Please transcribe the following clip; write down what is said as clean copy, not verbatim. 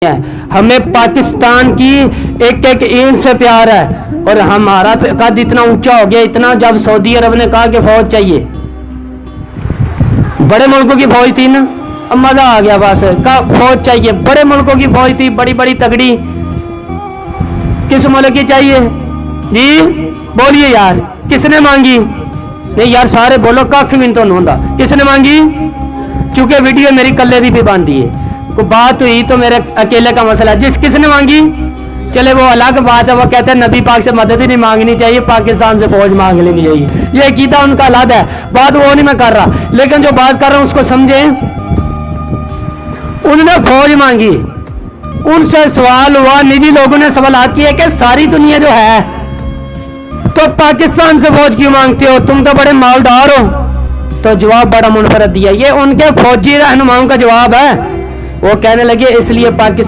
ہے، ہمیں پاکستان کی ایک ایک اینٹ سے پیار ہے، اور ہمارا قد اتنا اونچا ہو گیا، اتنا جب سعودی عرب نے کہا کہ فوج چاہیے، بڑے ملکوں کی فوج تھی نا، اب مزہ آ گیا، بس کہا فوج چاہیے، بڑے ملکوں کی فوج تھی، بڑی بڑی تگڑی، کس ملک کی چاہیے جی؟ بولیے یار، کس نے مانگی؟ نہیں یار سارے بولو، کھ بھی تو نہیں ہوتا، کس نے مانگی؟ چونکہ ویڈیو میری کلے دی بھی باندھی ہے، کوئی بات ہوئی تو میرے اکیلے کا مسئلہ، کس نے مانگی؟ چلے وہ الگ بات ہے، وہ کہتے ہیں نبی پاک سے مدد ہی نہیں مانگنی چاہیے، پاکستان سے فوج مانگ لینی چاہیے، یہ عقیدہ ان کا الگ ہے، بات وہ نہیں میں کر رہا، لیکن جو بات کر رہا ہوں اس کو سمجھیں۔ انہوں نے فوج مانگی، ان سے سوال ہوا، نجی لوگوں نے سوالات کیے کہ ساری دنیا جو ہے تو پاکستان سے فوج کیوں مانگتے ہو، تم تو بڑے مالدار ہو؟ تو جواب بڑا منفرد دیا، یہ ان کے فوجی رہنماؤں کا جواب ہے، وہ کہنے لگے اس لیے پاکستان